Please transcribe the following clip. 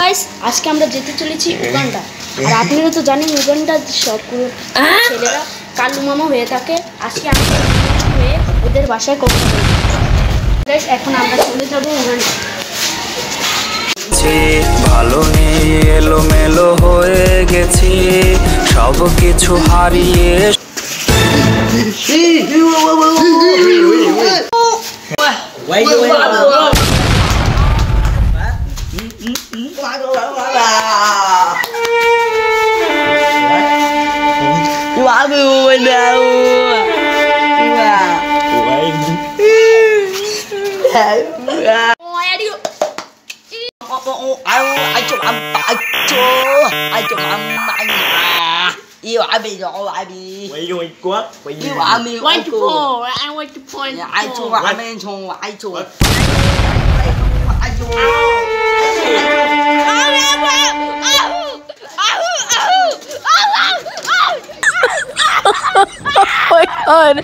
Guys আজকে আমরা যেতে চলেছি উগান্ডা। আর আপনারা তো জানেন উগান্ডা সব ছেলেরা কালু মামা হয়ে থাকে। আজকে আমরা হয়ে ওদের বাসায় করতে হবে। গাইস এখন আমরা চলে যাব উগান্ডা। ভালো নেই এলোমেলো হয়ে গেছি সব কিছু হারিয়ে yêu ai bị rồi ai bị quậy quá quậy yêu ai bị Want to pour, I want to pour. ai chua ai men chua ai chua ai chua Oh my god.